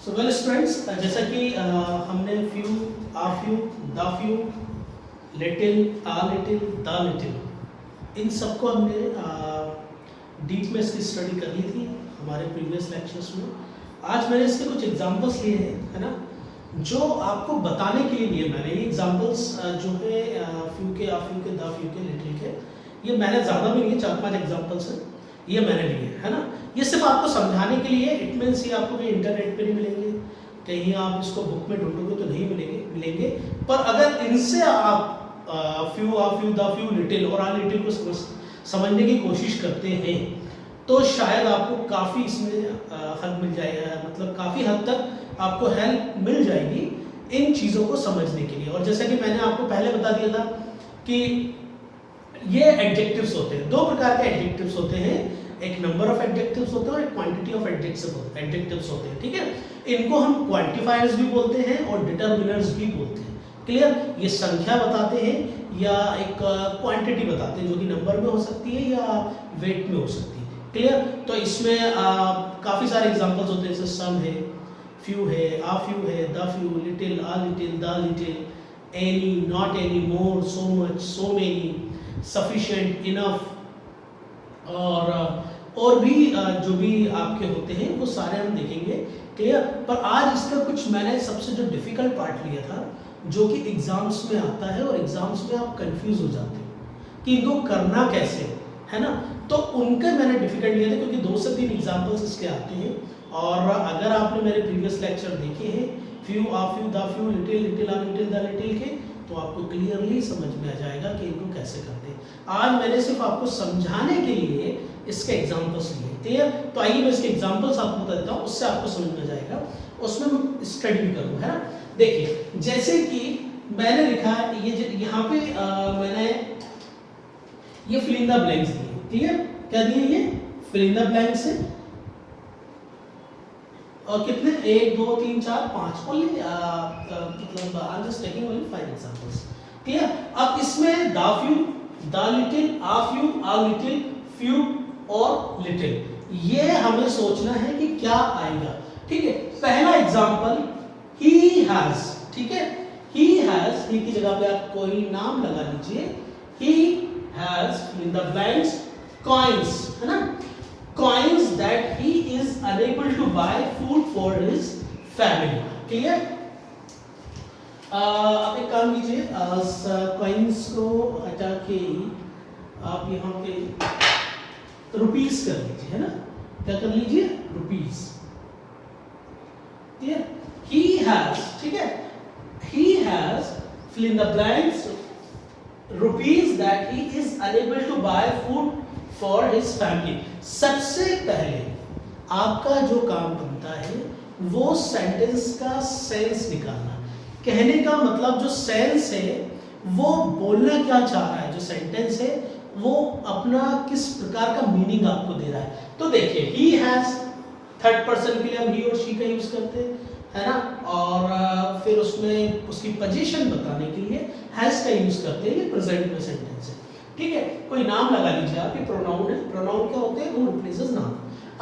So well students, जैसा कि हमने few, a few, the few, little, a little, the little, इन सबको हमने डीप में इसकी स्टडी कर ली थी हमारे प्रीवियस लेक्चर्स में। आज मैंने इसके कुछ एग्जांपल्स लिए हैं, है ना, जो आपको बताने के लिए लिए मैंने ये एग्जांपल्स जो है फ्यू के, आ फ्यू के, द फ्यू के, लिटिल के, ये मैंने ज़्यादा भी लिए, 4-5 एग्जांपल्स हैं ये मैंने लिए, है ना। ये सिर्फ आपको समझाने के लिए, इट मीन्स ये आपको कहीं इंटरनेट पे नहीं मिलेंगे, कहीं आप इसको बुक में ढूंढोगे तो नहीं मिलेंगे। पर अगर इनसे आप few, a few, the few, little और आ लिटिल को समझने की कोशिश करते हैं तो शायद आपको काफ़ी इसमें हद मिल जाएगा, मतलब काफ़ी हद तक आपको हेल्प मिल जाएगी इन चीज़ों को समझने के लिए। और जैसा कि मैंने आपको पहले बता दिया था कि ये एडजेक्टिव्स होते हैं, 2 प्रकार के एडजेक्टिव्स होते हैं, एक नंबर ऑफ एडजेक्टिव्स होते हैं और एक क्वांटिटी ऑफ एडजेक्टिव्स होते हैं, ठीक है। इनको हम क्वांटिफायर्स भी बोलते हैं और डिटर्मिनर्स भी बोलते हैं। क्लियर? ये संख्या बताते हैं या एक क्वांटिटी बताते हैं जो कि नंबर में हो सकती है या वेट में हो सकती है। क्लियर? तो इसमें काफ़ी सारे एग्जांपल्स होते हैं, जैसे सम है, फ्यू है, आ फ्यू है, the few, little, a little, the little, any, not any, more, so much, so many, sufficient, enough, और भी जो भी आपके होते हैं वो सारे हम देखेंगे। क्लियर? पर आज इसका कुछ मैंने सबसे जो डिफिकल्ट पार्ट लिया था, जो कि एग्जाम्स में आता है और एग्जाम्स में आप कंफ्यूज हो जाते हो कि इनको करना कैसे, है ना। तो उनके मैंने डिफिकल्ट लिए थे क्योंकि 2 से 3 एग्जाम्पल्स इसके आते हैं। और अगर आपने मेरे प्रीवियस लेक्चर देखे हैं few, a few, the few, little, little, a little, the little के, तो आपको क्लियरली समझ में आ जाएगा कि इनको कैसे करते हैं। आज मैंने सिर्फ आपको समझाने के लिए इसके एग्जाम्पल्स लिए। क्लियर? तो आइए मैं इसके एग्जाम्पल्स आपको बता देता हूँ, उससे आपको समझ में आ जाएगा, उसमें हम स्टडी भी करूँ, है ना। देखिए, जैसे कि मैंने लिखा ये यहाँ पे मैंने ये फिल इन द ब्लैंक्स दिए। क्लियर? क्या दिए? ये फिल इन द ब्लैंक्स है और कितने, 1 2 3 4 5 ओनली, मतलब I am just taking only 5 examples. Clear? अब इसमें the few, the little, uh few, uh little, few और लिटिल, ये हमें सोचना है कि क्या आएगा। ठीक है? पहला एग्जांपल ही हैज, ठीक है, ही हैज, ही की जगह पे आप कोई नाम लगा लीजिए, he has fill in the blanks coins, है ना, coins that he is unable to buy food for his family. Clear? आप एक काम कीजिए, कॉइन्स को हटा के आप यहाँ पे रुपीस कर लीजिए, है ना, क्या कर लीजिए, रुपीस। क्लियर? he has, ठीक है, he has fill in the blanks rupees that he is unable to buy food for his family. सबसे पहले आपका जो काम बनता है वो सेंटेंस का सेंस निकालना, कहने का मतलब जो सेंस है वो बोलना क्या चाह रहा है, जो सेंटेंस है वो अपना किस प्रकार का मीनिंग आपको दे रहा है। तो देखिए, ही हैज, थर्ड पर्सन के लिए हम ही और शी का यूज करते हैं, है ना, और फिर उसमें उसकी पोजीशन बताने के लिए हैज का यूज करते हैं, ये प्रेजेंट में सेंटेंस है। ठीक है? कोई नाम लगा लीजिए, आपके प्रोनाउन है, प्रोनाउन क्या होते हैं, वो रिप्लेसेस नाम।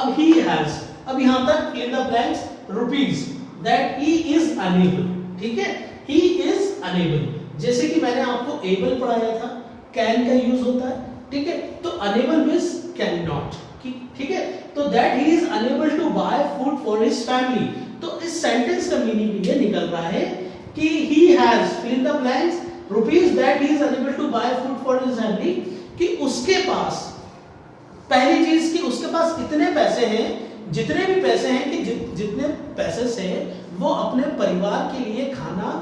अब ही हैज, अब यहां तक fill in the blanks rupees that he is enable, ठीक है, ही इज अनेबल। जैसे कि मैंने आपको एबल पढ़ाया था, कैन का यूज होता है, ठीक है, तो अनेबल मींस कैन नॉट, ठीक है, तो that he is enable to buy food for his family. तो इस सेंटेंस का मीनिंग ये निकल रहा है कि he has fill in the blanks rupees that he is enable to buy food for his family, कि उसके पास, पहली चीज कि उसके पास इतने पैसे हैं, जितने भी पैसे हैं, कि जितने पैसे से वो अपने परिवार के लिए खाना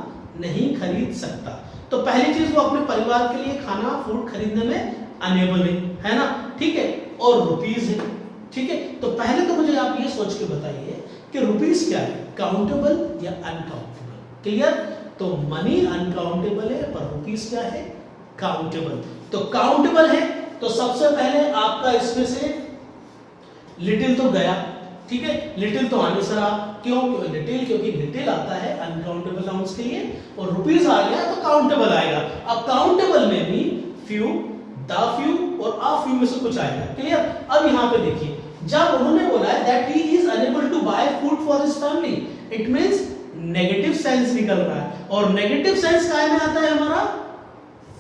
नहीं खरीद सकता। तो पहली चीज, वो अपने परिवार के लिए खाना, फूड खरीदने में अनेबल है ना, ठीक है, और रुपीस है, ठीक है। तो पहले तो मुझे आप ये सोच के बताइए कि रुपीस क्या है, काउंटेबल या अनकाउंटेबल। क्लियर? तो मनी अनकाउंटेबल है, पर रुपीस क्या है, काउंटेबल। तो काउंटेबल है तो सबसे पहले आपका इसमें से लिटिल तो गया, ठीक है, लिटिल तो आने से रहा, क्यों, लिटिल, क्योंकि लिटिल आता है अनकाउंटेबल नाउन्स के लिए, और रुपीस आ गया तो काउंटेबल आएगा। अब काउंटेबल में भी फ्यू, द फ्यू और आ फ्यू में से कुछ आएगा। क्लियर? अब यहाँ पे देखिए, जब उन्होंने बोला है that he is enable to buy food for his family, it means negative sense निकल रहा है, और नेगेटिव सेंस काय में आता है हमारा,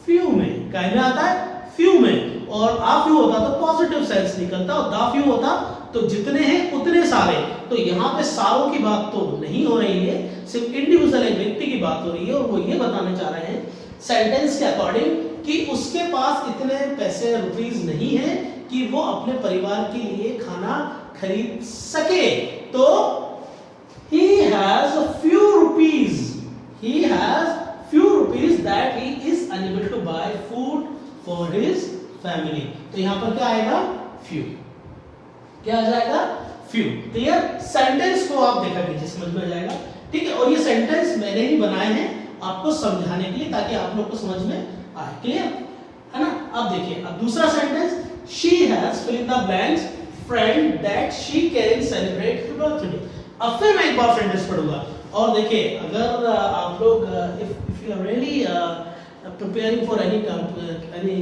फ्यू में, काय में आता है, फ्यू में, और आ फ्यू होता तो पॉजिटिव सेंस निकलता, और दा फ्यू होता तो जितने हैं उतने सारे। तो यहाँ पे सारों की बात तो नहीं हो रही है, सिर्फ इंडिविजुअल एक व्यक्ति की बात हो रही है, और वो ये बताना चाह रहे हैं सेंटेंस के अकॉर्डिंग कि उसके पास इतने पैसे रुपीस नहीं है कि वो अपने परिवार के लिए खाना खरीद सके। तो he has a few rupees, he has few rupees that he is unable to buy food for his family। तो यहां पर क्या आएगा, few, क्या आ जाएगा, few। क्लियर, सेंटेंस को आप देखा कीजिए, समझ में आ जाएगा, ठीक है। और ये सेंटेंस मैंने ही बनाए हैं आपको समझाने के लिए, ताकि आप लोग को समझ में आए, क्लियर है ना। अब देखिए, अब दूसरा sentence, she has fill in the blanks friend that she can celebrate her birthday। अब फिर मैं एक बार सेंटेंस पढ़ूंगा, और देखिए अगर आप लोग if you are really preparing for any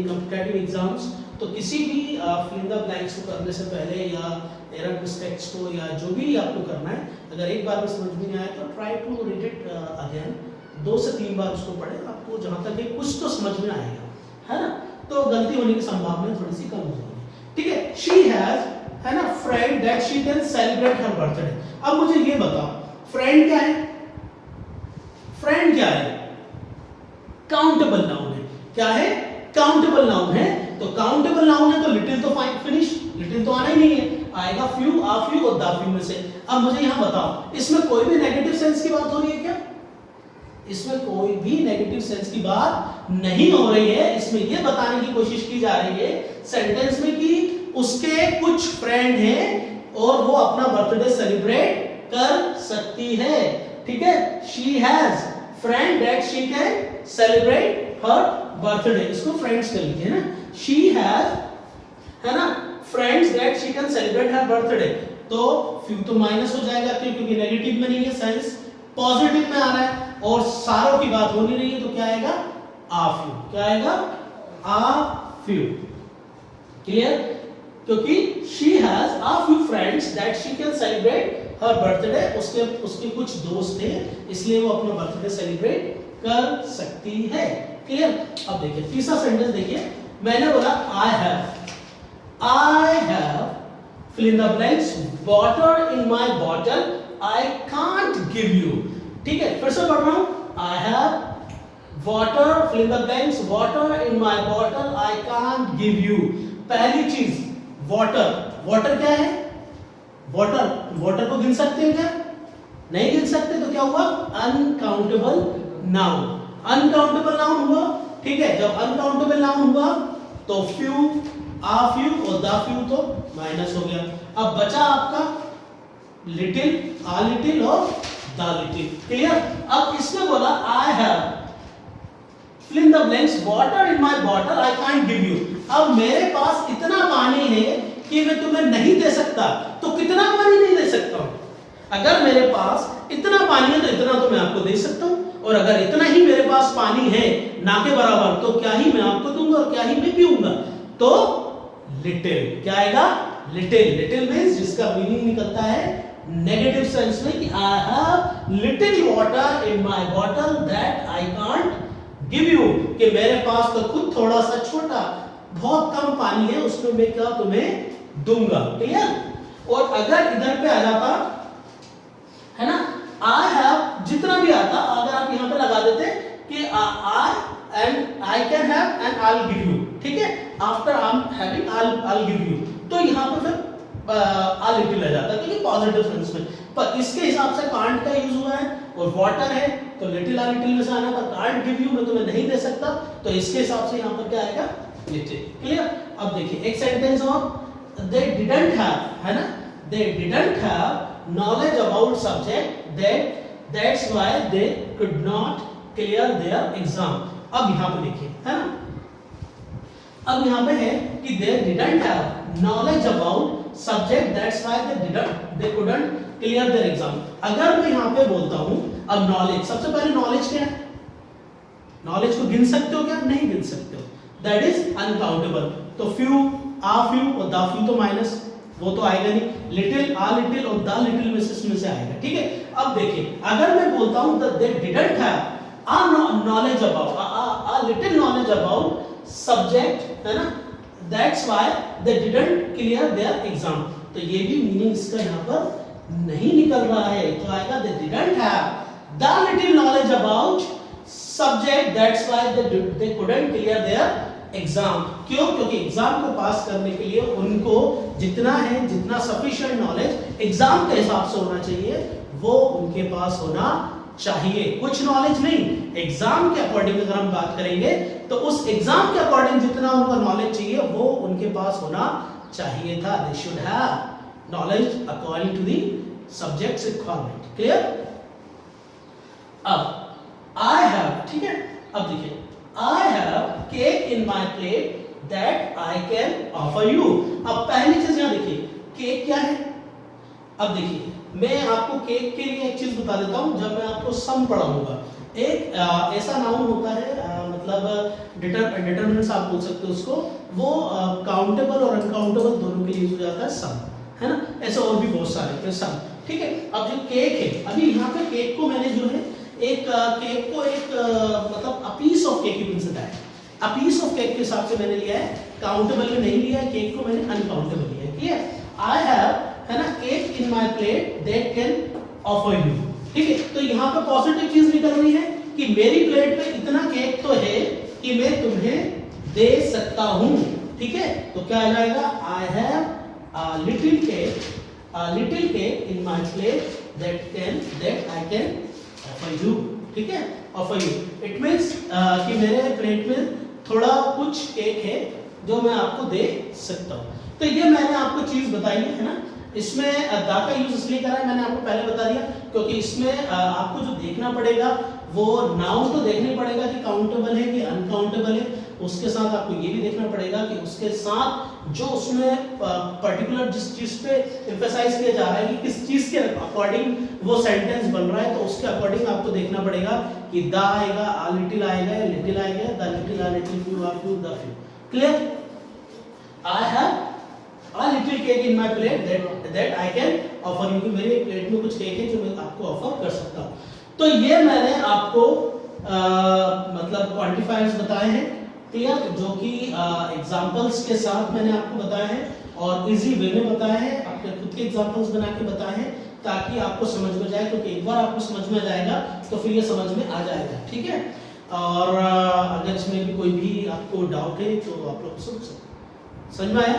competitive exams, तो किसी भी fill in the blanks को करने से पहले या error mistakes को या जो भी आपको करना है, अगर एक बार में समझ में नहीं आया तो try to read it again, 2 से 3 बार उसको पढ़े, आपको जहां तक है कुछ तो समझ में आएगा, है ना। तो गलती होने की संभावना थोड़ी सी कम हो जाएगी, ठीक है। she has, है ना, friend that she can celebrate her birthday। अब मुझे ये बताओ, फ्रेंड क्या है, फ्रेंड क्या है, काउंटेबल नाउन है, क्या है, काउंटेबल नाउन है। तो काउंटेबल नाउन है तो लिटिल तो फाइन फिनिश, लिटिल तो आना ही नहीं है, आएगा फ्यू, आ फ्यू और दा फ्यू में से। अब मुझे यहां बताओ, इसमें कोई भी नेगेटिव सेंस की बात हो रही है क्या, इसमें कोई भी नेगेटिव सेंस की बात नहीं हो रही है। इसमें यह बताने की कोशिश की जा रही है सेंटेंस में कि उसके कुछ फ्रेंड हैं और वो अपना बर्थडे सेलिब्रेट कर सकती है, ठीक है। She has friend that she can celebrate her birthday, इसको फ्रेंड्स कर लीजिए ना, शी हैज, है ना, friends that she can celebrate her birthday. तो फ्यू तो माइनस हो जाएगा क्योंकि नेगेटिव में नहीं है, सेंस पॉजिटिव में आ रहा है, और सारों की बात हो नहीं रही है, तो क्या आएगा, आ फ्यू, क्या आएगा, आ फ्यू, क्लियर। क्योंकि she has a few friends that she can celebrate her birthday, उसके कुछ दोस्त हैं, इसलिए वो अपना बर्थडे सेलिब्रेट कर सकती है, क्लियर। अब देखिए तीसरा सेंटेंस देखिए, मैंने बोला I have fill in the blanks water in my bottle I can't give you, ठीक है। फिर से पढ़ रहा हूं, I have water fill in the blanks water in my bottle I can't give you। पहली चीज वाटर, वाटर क्या है, वाटर, वाटर को गिन सकते हैं क्या, नहीं गिन सकते, तो क्या हुआ, अनकाउंटेबल नाउन, अनकाउंटेबल नाउन हुआ, ठीक है। जब अनकाउंटेबल नाउन हुआ तो फ्यू, आ फ्यू और दा फ्यू तो माइनस हो गया। अब बचा आपका लिटिल, आ लिटिल और दा लिटिल, क्लियर। अब इसमें बोला I have fill in the blanks water in my bottle I can't give you। अब मेरे पास इतना पानी है कि मैं तुम्हें नहीं दे सकता, तो कितना पानी नहीं दे सकता हूं, अगर मेरे पास इतना पानी है तो इतना तो मैं आपको दे सकता हूं, और अगर इतना ही मेरे पास पानी है ना के बराबर, तो क्या ही मैं आपको दूंगा और क्या ही मैं पीऊंगा, तो लिटिल, क्या आएगा, लिटिल। लिटिल मींस जिसका मीनिंग निकलता है नेगेटिव सेंस में कि I have little water in my bottle that I can't give you, कि मेरे पास तो खुद थोड़ा सा छोटा, बहुत कम पानी है, उसमें मैं क्या तुम्हें दूंगा, क्लियर। और अगर इधर पे आ जाता, है ना, आई हैव जितना भी आता, अगर आप यहां पे लगा देते कि I and I can have and I will give you, ठीक है, after I am having I will give you, तो यहां पे फिर आ लिटिल आ जाता, क्योंकि पॉजिटिव सेंस में। पर इसके हिसाब से कांट का यूज हुआ है, और वाटर है तो लिटिल आ लिटिल में से आना था, कांट गिव यू मैं तुम्हें नहीं दे सकता, तो इसके हिसाब से यहां पर क्या आएगा, लिटिल, क्लियर। अब देखिए एक सेंटेंस और, दे डिडंट हैव, है ना, they didn't have knowledge about subject that's why they could not clear their exam. अब यहां पे देखिए, है ना, अब यहां पे है कि they didn't have knowledge about subject that's why they couldn't clear their exam. अगर मैं यहां पे बोलता हूं, अब नॉलेज, सबसे पहले नॉलेज क्या है, नॉलेज को गिन सकते हो क्या, नहीं गिन सकते हो, दैट इज अनकाउंटेबल। तो फ्यू, आ फ्यू और दा फ्यू तो माइनस, वो तो आएगा नहीं, लिटिल, आ लिटिल और दा लिटिल में से आएगा, ठीक है। अब देखिए अगर मैं बोलता हूं that they didn't have knowledge about a little knowledge about subject, है ना, that's why they didn't clear their exam, तो ये भी मीनिंग इसका यहाँ पर नहीं निकल रहा है, तो आएगा they didn't have the little knowledge about subject, that's why they couldn't clear their exam। क्यों? क्योंकि एग्जाम को पास करने के लिए उनको जितना है, जितना सफिशिएंट नॉलेज एग्जाम के हिसाब से होना चाहिए वो उनके पास होना चाहिए, कुछ नॉलेज नहीं, एग्जाम के अकॉर्डिंग अगर हम बात करेंगे तो उस एग्जाम के अकॉर्डिंग जितना उनको नॉलेज चाहिए वो उनके पास होना चाहिए था। They should have knowledge according to the subjects requirement. Clear? अब आई हैव, ठीक है, अब देखिए I have cake in my plate that I can offer you. अब पहली चीज यहां देखिए केक क्या है। अब देखिए मैं आपको केक के लिए एक चीज बता देता हूं, जब मैं आपको सम पढ़ाऊंगा एक ऐसा नाउन होता है, मतलब डिटरमिनेंट्स आप बोल सकते हो उसको, वो काउंटेबल और अनकाउंटेबल दोनों के लिए यूज हो जाता है सम, है ना, ऐसे और भी बहुत सारे सम, ठीक है। अब जो केक है, अभी यहाँ पे केक को मैंने जो है एक केक को एक मतलब a piece of cake you can say that, a piece of cake के हिसाब से मैंने लिया है, काउंटेबल में नहीं लिया है, केक को मैंने अनकाउंटेबल लिया है, क्लियर। आई हैव, है ना, cake in my plate that can offer you, ठीक है। तो यहाँ पे पॉजिटिव चीज निकल रही है कि मेरी प्लेट पे इतना केक तो है कि मैं तुम्हें दे सकता हूं, ठीक है। तो क्या आ जाएगा, I have a little cake in my plate that I can offer you, ठीक है, ऑफर यू। इट मींस कि मेरे प्लेट में थोड़ा कुछ केक है जो मैं आपको दे सकता हूं। तो ये मैंने आपको चीज बताई है ना, इसमें दा का यूज इसलिए करा है, मैंने आपको पहले बता दिया, क्योंकि इसमें आपको जो देखना पड़ेगा वो नाउन तो देखना पड़ेगा कि काउंटेबल है कि अनकाउंटेबल है, उसके साथ आपको ये भी देखना पड़ेगा कि उसके साथ जो उसमें पर्टिकुलर जिस चीज पे एम्फसाइज किया जा रहा है कि किस चीज के अकॉर्डिंग वो सेंटेंस बन रहा है, तो उसके अकॉर्डिंग आपको देखना पड़ेगा कि द आएगा, आ लिटिल आएगा, लिटिल आएगा, the little, a little, few, a few, the few. Clear? I have a little cake in my plate that I can offer you, कि मेरे प्लेट में कुछ केक है जो मैं आपको ऑफर कर सकता हूँ। तो ये मैंने आपको मतलब क्वांटिफायर्स बताए हैं, क्लियर, जो कि एग्जांपल्स के साथ मैंने आपको बताया है और इजी वे में बताया है, अपने खुद के एग्जांपल्स बना के बताए हैं ताकि आपको समझ में जाए, क्योंकि एक बार आपको समझ में जाएगा तो फिर ये समझ में आ जाएगा, ठीक है। और अगर इसमें भी कोई भी आपको डाउट है तो आप लोग समझ में आया,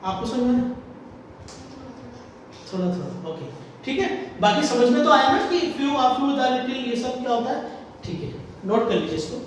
आपको समझ में थोड़ा थोड़ा, ओके, ठीक है। बाकी समझ में तो आया ना कि few, a few, the little, ये सब क्या होता है, ठीक है, नोट कर लीजिए इसको।